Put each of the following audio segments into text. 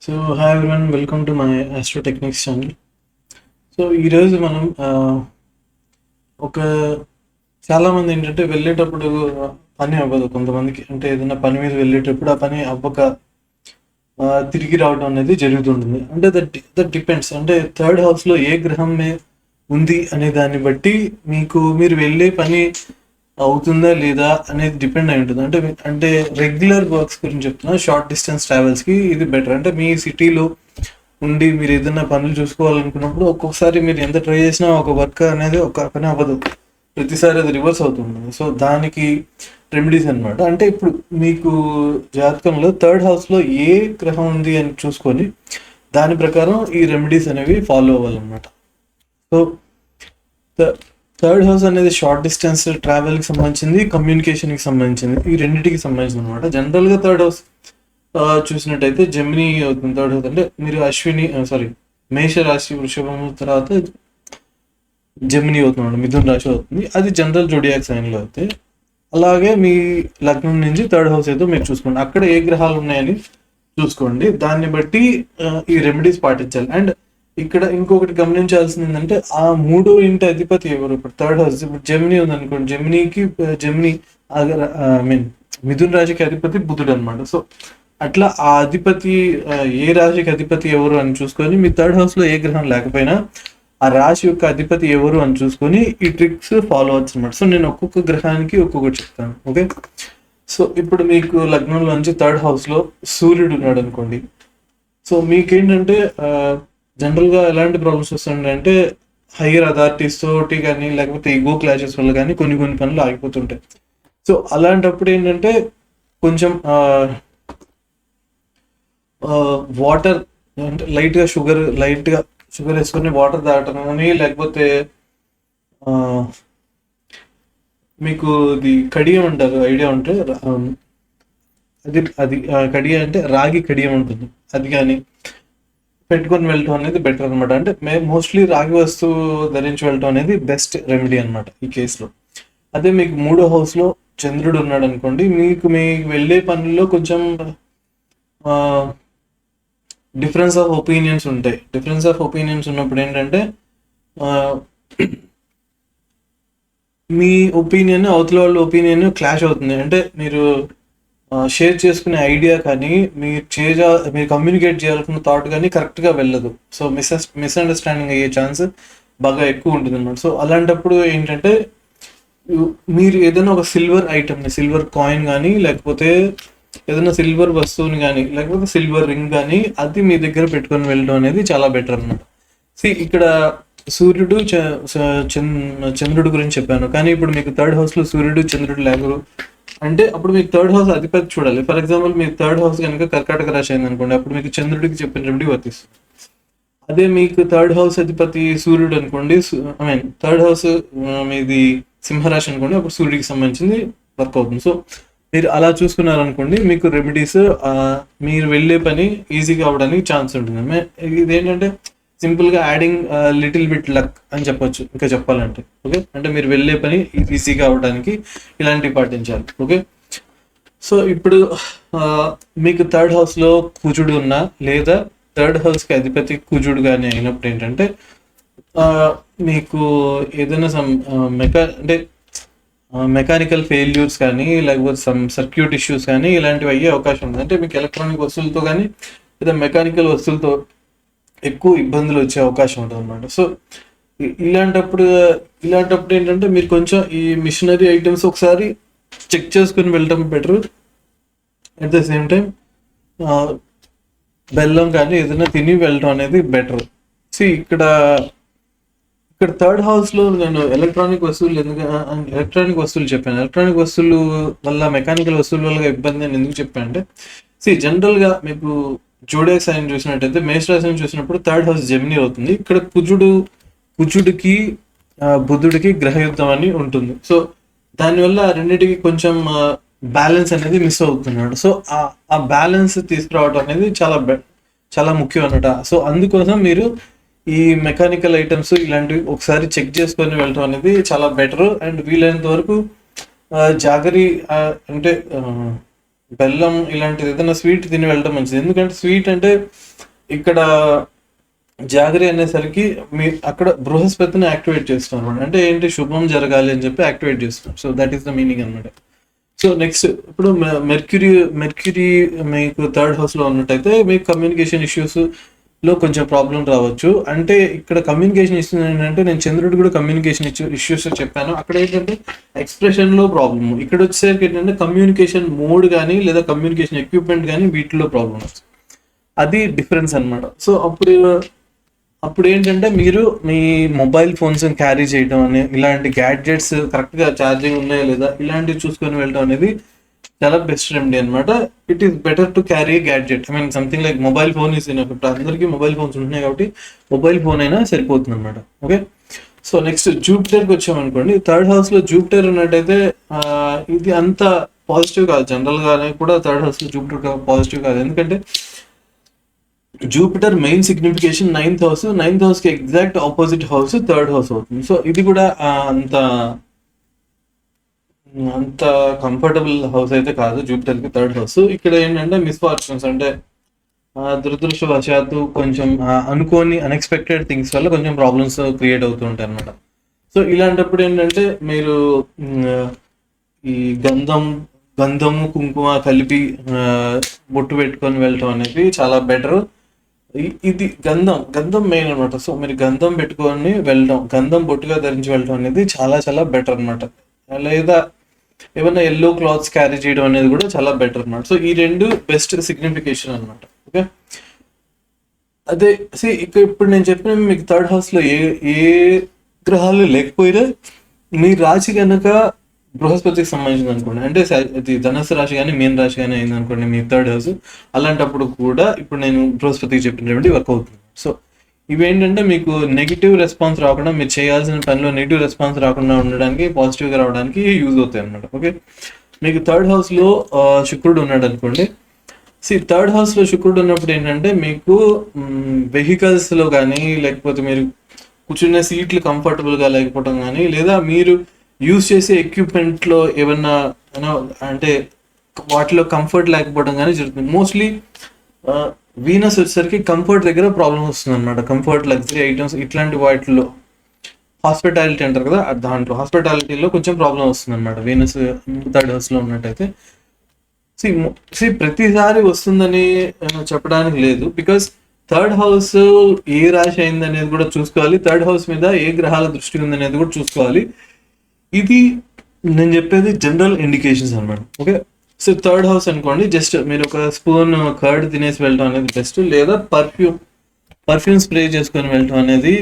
So hi everyone, welcome to my astro technics channel. So ఈరోజు మనం ఒక చాలామంది ఏంటంటే వెళ్ళేటప్పుడు పని అవ్వదు కొంతమందికి. అంటే ఏదైనా పని మీద వెళ్ళేటప్పుడు ఆ పని అవ్వక తిరిగి రావడం అనేది జరుగుతుంటుంది. అంటే దట్ డిపెండ్స్. అంటే థర్డ్ హౌస్లో ఏ గ్రహం ఉంది అనే దాన్ని బట్టి మీరు వెళ్ళే పని అవుతుందా లేదా అనేది డిపెండ్ అయి ఉంటుంది. అంటే రెగ్యులర్ వర్క్స్ గురించి చెప్తున్నా, షార్ట్ డిస్టెన్స్ ట్రావెల్స్కి ఇది బెటర్. అంటే మీ సిటీలో ఉండి మీరు ఏదైనా పనులు చూసుకోవాలనుకున్నప్పుడు ఒక్కొక్కసారి మీరు ఎంత ట్రై చేసినా ఒక వర్క్ అనేది ఒక పని అవ్వదు, ప్రతిసారి అది రివర్స్ అవుతుంది. సో దానికి రెమెడీస్ అనమాట. అంటే ఇప్పుడు మీకు జాతకంలో థర్డ్ హౌస్లో ఏ గ్రహం ఉంది అని చూసుకొని దాని ప్రకారం ఈ రెమెడీస్ అనేవి ఫాలో అవ్వాలన్నమాట. సో థర్డ్ హౌస్ అనేది షార్ట్ డిస్టెన్స్ ట్రావెల్కి సంబంధించింది, కమ్యూనికేషన్కి సంబంధించింది, ఈ రెండింటికి సంబంధించింది అనమాట. జనరల్గా థర్డ్ హౌస్ చూసినట్టయితే జెమిని అవుతుంది థర్డ్ హౌస్. అంటే మీరు మేష రాశి, వృషభం తర్వాత జెమిని అవుతున్నాడు, మిథున రాశి అవుతుంది. అది జనరల్ జోడియాక్ సైన్లో అయితే. అలాగే మీ లగ్నం నుంచి థర్డ్ హౌస్ ఏదో మీరు చూసుకోండి, అక్కడ ఏ గ్రహాలు ఉన్నాయని చూసుకోండి. దాన్ని బట్టి ఈ రెమెడీస్ పాటించాలి. అండ్ ఇక్కడ ఇంకొకటి గమనించాల్సింది ఏంటంటే ఆ మూడో ఇంటి అధిపతి ఎవరు. ఇప్పుడు థర్డ్ హౌస్, ఇప్పుడు జెమిని ఉంది అనుకోండి, జెమిని మిథున రాశికి అధిపతి బుధుడు అనమాట. సో అట్లా ఆ అధిపతి ఏ రాశికి అధిపతి ఎవరు అని చూసుకొని, మీ థర్డ్ హౌస్ లో ఏ గ్రహం లేకపోయినా ఆ రాశి యొక్క అధిపతి ఎవరు అని చూసుకొని ఈ ట్రిక్స్ ఫాలో అవచ్చు అనమాట. సో నేను ఒక్కొక్క గ్రహానికి ఒక్కొక్కటి చెప్తాను, ఓకే. సో ఇప్పుడు మీకు లగ్నంలో నుంచి థర్డ్ హౌస్ లో సూర్యుడు ఉన్నాడు అనుకోండి. సో మీకేంటంటే జనరల్గా ఎలాంటి ప్రాబ్లమ్స్ వస్తుంటాయి అంటే హయ్యర్ అథారిటీస్ తోటి కానీ లేకపోతే ఈగో క్లాషెస్ వల్ల కానీ కొన్ని పనులు ఆగిపోతుంటాయి. సో అలాంటప్పుడు ఏంటంటే కొంచెం వాటర్, అంటే లైట్గా షుగర్ వేసుకొని వాటర్ తాగటం కానీ, లేకపోతే మీకు ఇది కడియం అంటారు, ఐడియా ఉంటే అది కడియ అంటే రాగి కడియం ఉంటుంది, అది కానీ పెట్టుకొని వెళ్ళటం అనేది బెటర్ అనమాట. అంటే మోస్ట్లీ రాగి వస్తువు ధరించి వెళ్ళటం అనేది బెస్ట్ రెమెడీ అనమాట ఈ కేసులో. అదే మీకు మూడో హౌస్లో చంద్రుడు ఉన్నాడు అనుకోండి, మీకు వెళ్ళే పనుల్లో కొంచెం డిఫరెన్స్ ఆఫ్ ఒపీనియన్స్ ఉంటాయి. డిఫరెన్స్ ఆఫ్ ఒపీనియన్స్ ఉన్నప్పుడు ఏంటంటే మీ ఒపీనియన్ అవతల వాళ్ళ ఒపీనియన్ క్లాష్ అవుతుంది. అంటే మీరు షేర్ చేసుకునే ఐడియా కానీ మీరు కమ్యూనికేట్ చేయాలనుకున్న థాట్ కానీ కరెక్ట్గా వెళ్ళదు. సో మిస్అండర్స్టాండింగ్ అయ్యే ఛాన్స్ బాగా ఎక్కువ ఉంటుంది అనమాట. సో అలాంటప్పుడు ఏంటంటే మీరు ఏదైనా ఒక సిల్వర్ ఐటమ్ని, సిల్వర్ కాయిన్ కానీ, లేకపోతే ఏదైనా సిల్వర్ వస్తువుని కానీ, లేకపోతే సిల్వర్ రింగ్ కానీ అది మీ దగ్గర పెట్టుకొని వెళ్ళడం అనేది చాలా బెటర్ అనమాట. ఇక్కడ సూర్యుడు చంద్రుడు గురించి చెప్పాను, కానీ ఇప్పుడు మీకు థర్డ్ హౌస్లో సూర్యుడు చంద్రుడు లేకరు అంటే అప్పుడు మీకు థర్డ్ హౌస్ అధిపతి చూడాలి. ఫర్ ఎగ్జాంపుల్ మీకు థర్డ్ హౌస్ కనుక కర్కాటక రాశి అయింది అనుకోండి, అప్పుడు మీకు చంద్రుడికి చెప్పిన రెమెడీ వర్తిస్తుంది. అదే మీకు థర్డ్ హౌస్ అధిపతి సూర్యుడు అనుకోండి, థర్డ్ హౌస్ మీది సింహరాశి అనుకోండి, అప్పుడు సూర్యుడికి సంబంధించింది వర్క్ అవుతుంది. సో మీరు అలా చూసుకున్నారనుకోండి, మీకు రెమెడీస్ మీరు వెళ్ళే పని ఈజీగా అవ్వడానికి ఛాన్స్ ఉంటుంది. ఇదేంటంటే సింపుల్గా యాడింగ్ లిటిల్ బిట్ లక్ అని చెప్పొచ్చు ఇంకా చెప్పాలంటే, ఓకే. అంటే మీరు వెళ్ళే పని ఈజీగా అవ్వడానికి ఇలాంటివి పాటించాలి, ఓకే. సో ఇప్పుడు మీకు థర్డ్ హౌస్లో కుజుడు ఉన్నా, లేదా థర్డ్ హౌస్కి అధిపతి కుజుడు కానీ అయినప్పుడు ఏంటంటే మీకు ఏదైనా అంటే మెకానికల్ ఫెయిల్యూర్స్ కానీ, లేకపోతే సర్క్యూట్ ఇష్యూస్ కానీ ఇలాంటివి అయ్యే అవకాశం ఉంది. అంటే మీకు ఎలక్ట్రానిక్ వస్తువులతో కానీ లేదా మెకానికల్ వస్తువులతో ఎక్కువ ఇబ్బందులు వచ్చే అవకాశం ఉంటుంది అనమాట. సో ఇలాంటప్పుడు ఏంటంటే మీరు కొంచెం ఈ మిషనరీ ఐటమ్స్ ఒకసారి చెక్ చేసుకుని వెళ్ళటం better. At the same time బెల్లం కానీ ఏదైనా తిని వెళ్ళటం అనేది బెటర్. ఇక్కడ థర్డ్ హౌస్లో నేను ఎలక్ట్రానిక్ వస్తువులు చెప్పాను. ఎలక్ట్రానిక్ వస్తువులు వల్ల, మెకానికల్ వస్తువుల వల్ల ఇబ్బంది అని ఎందుకు చెప్పాను అంటే, జనరల్గా మీకు జోడియాక్ సైన్ చూసినట్టయితే మేషరాశిని చూసినప్పుడు థర్డ్ హౌస్ జెమిని అవుతుంది. ఇక్కడ కుజుడికి బుధుడికి గ్రహయుద్ధం అని ఉంటుంది. సో దానివల్ల రెండింటికి కొంచెం బ్యాలెన్స్ అనేది మిస్ అవుతున్నాడు. సో ఆ బ్యాలెన్స్ తీసుకురావడం అనేది చాలా ముఖ్యం అన్నమాట. సో అందుకోసం మీరు ఈ మెకానికల్ ఐటమ్స్ ఇలాంటివి ఒకసారి చెక్ చేసుకొని వెళ్ళడం అనేది చాలా బెటర్. అండ్ వీలైనంత వరకు జాగరి అంటే బెల్లం ఇలాంటిది ఏదైనా స్వీట్ తిని వెళ్ళడం మంచిది. ఎందుకంటే స్వీట్ అంటే ఇక్కడ జాగరి అనేసరికి మీ అక్కడ బృహస్పతిని యాక్టివేట్ చేస్తున్నారు అనమాట. అంటే ఏంటి, శుభం జరగాలి అని చెప్పి యాక్టివేట్ చేస్తున్నారు. So that is the meaning అనమాట. సో నెక్స్ట్ ఇప్పుడు మెర్క్యూరీ మెర్క్యూరీ మీకు థర్డ్ హౌస్ లో ఉన్నట్టయితే మీకు కమ్యూనికేషన్ ఇష్యూస్ లో కొంచెం ప్రాబ్లం రావచ్చు. అంటే ఇక్కడ కమ్యూనికేషన్ ఇష్యూస్ ఏంటంటే, నేను చంద్రుడు కూడా కమ్యూనికేషన్ ఇష్యూస్ చెప్పాను. అక్కడ ఏంటంటే ఎక్స్ప్రెషన్ లో ప్రాబ్లమ్. ఇక్కడ వచ్చేసరికి ఏంటంటే కమ్యూనికేషన్ మోడ్ కానీ లేదా కమ్యూనికేషన్ ఎక్విప్మెంట్ కానీ వీటిలో ప్రాబ్లమ్ వస్తుంది. అది డిఫరెన్స్ అనమాట. సో అప్పుడు ఏంటంటే మీరు మీ మొబైల్ ఫోన్స్ క్యారీ చేయడం అనే ఇలాంటి గ్యాడ్జెట్స్ కరెక్ట్గా ఛార్జింగ్ ఉన్నాయా లేదా ఇలాంటివి చూసుకొని వెళ్ళడం అనేది చాలా బెస్ట్ రెమెడీ అనమాట. It is better to carry gadget. I mean something like mobile phone is enough. ఇప్పుడు అందరికీ మొబైల్ ఫోన్స్ ఉంటున్నాయి కాబట్టి మొబైల్ ఫోన్ అయినా సరిపోతుంది అనమాట. ఓకే, సో నెక్స్ట్ జూపిటర్కి వచ్చామనుకోండి. థర్డ్ హౌస్లో జూపిటర్ ఉన్నట్టయితే ఇది అంత పాజిటివ్ కాదు. జనరల్గానే కూడా థర్డ్ హౌస్లో జూపిటర్ పాజిటివ్ కాదు. ఎందుకంటే Jupiter main signification ninth house. Ninth house కి exact opposite house third house అవుతుంది. సో ఇది కూడా అంత కంఫర్టబుల్ హౌస్ అయితే కాదు జూపిటర్ కి థర్డ్ హౌస్. ఇక్కడ ఏంటంటే మిస్ఫార్చ్యూన్స్, అంటే దురదృష్టవశాత్తు కొంచెం అనుకోని అన్ఎక్స్పెక్టెడ్ థింగ్స్ వల్ల కొంచెం ప్రాబ్లమ్స్ క్రియేట్ అవుతూ ఉంటాయి అనమాట. సో ఇలాంటప్పుడు ఏంటంటే మీరు ఈ గంధము కుంకుమ కలిపి బొట్టు పెట్టుకొని వెళ్ళటం అనేది చాలా బెటర్. ఇది గంధం మెయిన్ అనమాట. సో మీరు గంధం పెట్టుకొని వెళ్ళడం, గంధం బొట్టుగా ధరించి వెళ్ళడం అనేది చాలా చాలా బెటర్ అనమాట. లేదా ఏమైనా ఎల్లో క్లాత్స్ క్యారీ చేయడం అనేది కూడా చాలా బెటర్ అనమాట. సో ఈ రెండు బెస్ట్ సిగ్నిఫికేషన్ అనమాట. ఓకే, అదే ఇప్పుడు నేను చెప్పిన మీకు థర్డ్ హౌస్ లో ఏ గ్రహాలు లేకపోయినా మీ రాశి కనుక బృహస్పతికి సంబంధించింది అనుకోండి, అంటే ఇది ధనుసు రాశి కానీ మీన రాశి కానీ అయింది అనుకోండి మీ థర్డ్ హౌస్, అలాంటప్పుడు కూడా ఇప్పుడు నేను బృహస్పతికి చెప్పినటువంటి వర్క్ అవుతుంది. సో ఇవేంటంటే మీకు నెగిటివ్ రెస్పాన్స్ రాకుండా, మీరు చేయాల్సిన పనిలో నెగిటివ్ రెస్పాన్స్ రాకుండా ఉండడానికి, పాజిటివ్గా రావడానికి యూజ్ అవుతాయి అనమాట. ఓకే, మీకు థర్డ్ హౌస్లో శుక్రుడు ఉన్నాడు అనుకోండి. థర్డ్ హౌస్లో శుక్రుడు ఉన్నప్పుడు ఏంటంటే మీకు వెహికల్స్లో కానీ, లేకపోతే మీరు కూర్చునే సీట్లు కంఫర్టబుల్గా లేకపోవడం కానీ, లేదా మీరు యూజ్ చేసే ఎక్విప్మెంట్లో ఏమన్నా అంటే వాటిలో కంఫర్ట్ లేకపోవడం కానీ జరుగుతుంది. మోస్ట్లీ వీనస్ వచ్చేసరికి కంఫర్ట్ దగ్గర ప్రాబ్లమ్ వస్తుంది అనమాట. కంఫర్ట్, లగ్జరీ ఐటమ్స్ ఇట్లాంటి వాటిలో, హాస్పిటాలిటీ అంటారు కదా, దాంట్లో హాస్పిటాలిటీలో కొంచెం ప్రాబ్లం వస్తుంది అనమాట వీనస్ థర్డ్ హౌస్లో ఉన్నట్టయితే. ప్రతిసారి వస్తుందని చెప్పడానికి లేదు. బికాస్ థర్డ్ హౌస్ ఏ రాశి అయింది అనేది కూడా చూసుకోవాలి. థర్డ్ హౌస్ మీద ఏ గ్రహాల దృష్టి ఉంది అనేది కూడా చూసుకోవాలి. ఇది నేను చెప్పేది జనరల్ ఇండికేషన్స్ అనమాట. ఓకే, సో థర్డ్ హౌస్ అనుకోండి, జస్ట్ మీరు ఒక స్పూన్ కర్డ్ తినేసి వెళ్ళడం అనేది బెస్ట్. లేదా పర్ఫ్యూమ్ స్ప్రే చేసుకొని వెళ్ళడం అనేది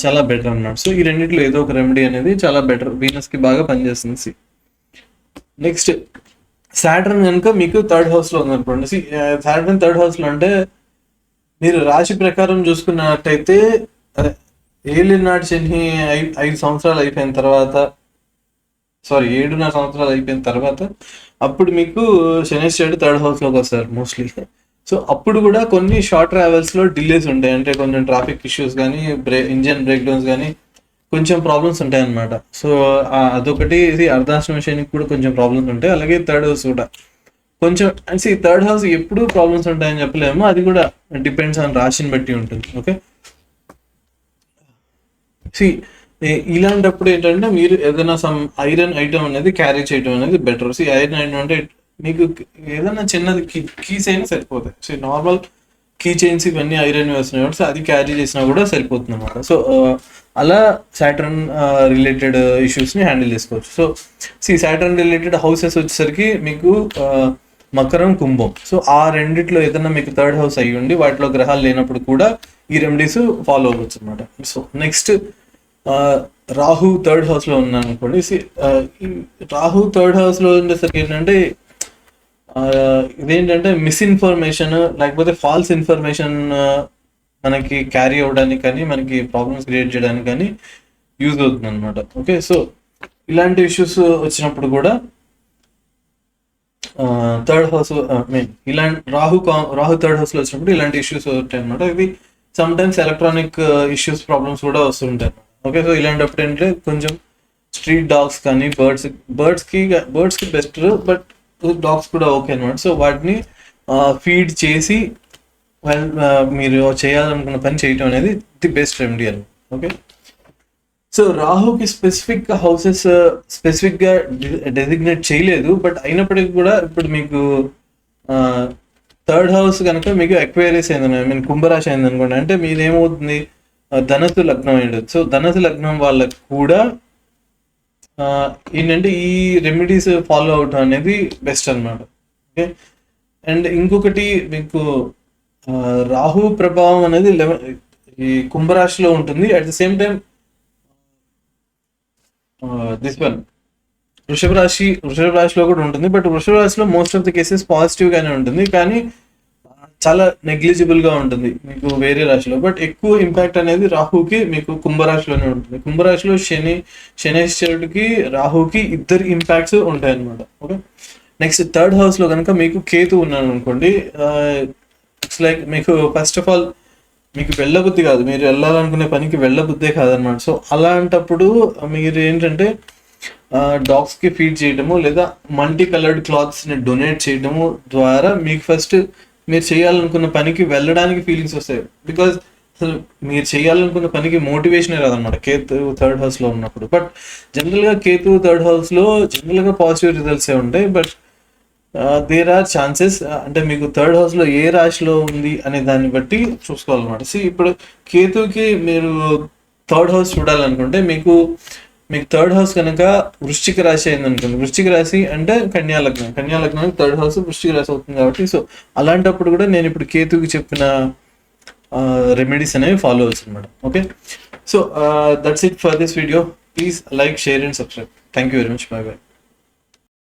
చాలా బెటర్ అన్నమాట. సో ఈ రెండింటిలో ఏదో ఒక రెమెడీ అనేది చాలా బెటర్, వీనస్కి బాగా పనిచేస్తుంది. నెక్స్ట్ సాటర్న్ కనుక మీకు థర్డ్ హౌస్లో ఉందనుకోండి. సాటర్న్ థర్డ్ హౌస్లో అంటే మీరు రాశి ప్రకారం చూసుకున్నట్టయితే ఏలినాటి శని 5 సంవత్సరాలు అయిపోయిన తర్వాత, 7.5 సంవత్సరాలు అయిపోయిన తర్వాత అప్పుడు మీకు శనేశ్వరుడు థర్డ్ హౌస్లోకి వస్తారు మోస్ట్లీ. సో అప్పుడు కూడా కొన్ని షార్ట్ ట్రావెల్స్లో డిలేస్ ఉంటాయి. అంటే కొంచెం ట్రాఫిక్ ఇష్యూస్ కానీ, ఇంజన్ బ్రేక్ డౌన్స్ కానీ కొంచెం ప్రాబ్లమ్స్ ఉంటాయి అన్నమాట. సో అదొకటి. అర్ధాశ్రమ శనికి కూడా కొంచెం ప్రాబ్లమ్స్ ఉంటాయి. అలాగే థర్డ్ హౌస్ కూడా కొంచెం. అండ్ థర్డ్ హౌస్ ఎప్పుడు ప్రాబ్లమ్స్ ఉంటాయని చెప్పలేము, అది కూడా డిపెండ్స్ ఆన్ రాశిని బట్టి ఉంటుంది. ఓకే, ఇలాంటప్పుడు ఏంటంటే మీరు ఏదైనా సమ్ ఐరన్ ఐటమ్ అనేది క్యారీ చేయడం అనేది బెటర్. ఐరన్ ఐటమ్ అంటే మీకు ఏదైనా చిన్నది కీస్ అయినా సరిపోతాయి. నార్మల్ కీ చైన్స్ ఇవన్నీ ఐరన్ వేస్తున్నాయి కాబట్టి అది క్యారీ చేసినా కూడా సరిపోతుంది అనమాట. సో అలా సాటర్న్ రిలేటెడ్ ఇష్యూస్ని హ్యాండిల్ చేసుకోవచ్చు. సో సాటర్న్ రిలేటెడ్ హౌసెస్ వచ్చేసరికి మీకు మకరం, కుంభం. సో ఆ రెండిట్లో ఏదైనా మీకు థర్డ్ హౌస్ అయ్యి ఉండి వాటిలో గ్రహాలు లేనప్పుడు కూడా ఈ రెమెడీస్ ఫాలో అవ్వచ్చు అనమాట. సో నెక్స్ట్ రాహు థర్డ్ హౌస్లో ఉన్నాను అనుకోండి. రాహు థర్డ్ హౌస్లో ఉండేసరికి ఏంటంటే ఇదేంటంటే మిస్ఇన్ఫర్మేషన్ లేకపోతే ఫాల్స్ ఇన్ఫర్మేషన్ మనకి క్యారీ అవ్వడానికి కానీ, మనకి ప్రాబ్లమ్స్ క్రియేట్ చేయడానికి కానీ యూజ్ అవుతుంది అనమాట. ఓకే, సో ఇలాంటి ఇష్యూస్ వచ్చినప్పుడు కూడా థర్డ్ హౌస్ ఇలాంటి రాహు థర్డ్ హౌస్లో వచ్చినప్పుడు ఇలాంటి ఇష్యూస్ ఉంటాయి అనమాట. ఇది some times electronic issues problems కూడా వస్తుంటాయి. ఓకే, సో ఇలాంటప్పుడు ఏంటంటే కొంచెం స్ట్రీట్ డాగ్స్ కానీ, బర్డ్స్కి బెస్ట్, బట్ డాగ్స్ కూడా ఓకే అనమాట. సో వాటిని ఫీడ్ చేసి మీరు చేయాలనుకున్న పని చేయటం అనేది ది బెస్ట్ రెమెడీ అని. ఓకే, సో రాహుకి స్పెసిఫిక్ హౌసెస్ స్పెసిఫిక్గా డెసిగ్నేట్ చేయలేదు, బట్ అయినప్పటికీ కూడా ఇప్పుడు మీకు థర్డ్ హౌస్ కనుక మీకు ఎక్వైరీస్ అయింది, ఐ మీన్ కుంభరాశి అయింది అనుకోండి, అంటే మీది ఏమవుతుంది, ధనస్సు లగ్నం అయ్యింది. సో ధనస్సు లగ్నం వాళ్ళకు కూడా ఏంటంటే ఈ రెమెడీస్ ఫాలో అవటం అనేది బెస్ట్ అనమాట. ఓకే, అండ్ ఇంకొకటి మీకు రాహు ప్రభావం అనేది ఈ కుంభరాశిలో ఉంటుంది. At the same time this one వృషభ రాశిలో కూడా ఉంటుంది, బట్ వృషభ రాశిలో most of the cases positive గానే ఉంటుంది, కానీ చాలా నెగ్లిజిబుల్ గా ఉంటుంది మీకు వేరే రాశిలో. బట్ ఎక్కువ ఇంపాక్ట్ అనేది రాహుకి మీకు కుంభరాశిలోనే ఉంటుంది. కుంభరాశిలో శనేశ్వరుడికి రాహుకి ఇద్దరు ఇంపాక్ట్స్ ఉంటాయి అనమాట. ఓకే, నెక్స్ట్ థర్డ్ హౌస్ లో కనుక మీకు కేతు ఉన్నాడు అనుకోండి, ఇట్స్ లైక్ మీకు ఫస్ట్ ఆఫ్ ఆల్ మీకు వెళ్ళబుద్ధి కాదు, మీరు వెళ్ళాలనుకునే పనికి వెళ్ళబుద్ధే కాదనమాట. సో అలాంటప్పుడు మీరు ఏంటంటే డాగ్స్కి ఫీడ్ చేయడము లేదా మల్టీ కలర్డ్ క్లాత్స్ని డొనేట్ చేయడము ద్వారా మీకు ఫస్ట్ మీరు చేయాలనుకున్న పనికి వెళ్ళడానికి ఫీలింగ్స్ వస్తాయి. బికాజ్ అసలు మీరు చేయాలనుకున్న పనికి మోటివేషనే రాదనమాట కేతు థర్డ్ హౌస్లో ఉన్నప్పుడు. బట్ జనరల్గా కేతు థర్డ్ హౌస్లో జనరల్గా పాజిటివ్ రిజల్ట్సే ఉంటాయి, బట్ దేర్ ఆర్ ఛాన్సెస్, అంటే మీకు థర్డ్ హౌస్లో ఏ రాశిలో ఉంది అనే దాన్ని బట్టి చూసుకోవాలన్నమాట. ఇప్పుడు కేతుకి మీరు థర్డ్ హౌస్ చూడాలనుకుంటే మీకు థర్డ్ హౌస్ కనుక వృశ్చిక రాశి అయింది అనుకోండి, వృశ్చిక రాశి అంటే కన్యాలగ్నానికి థర్డ్ హౌస్ వృశ్చిక రాశి అవుతుంది కాబట్టి, సో అలాంటప్పుడు కూడా నేను ఇప్పుడు కేతుకి చెప్పిన రెమెడీస్ అనేవి ఫాలో అవ్వచ్చు అనమాట. Okay, so that's it for this video. Please like, share and subscribe. Thank you very much. By by.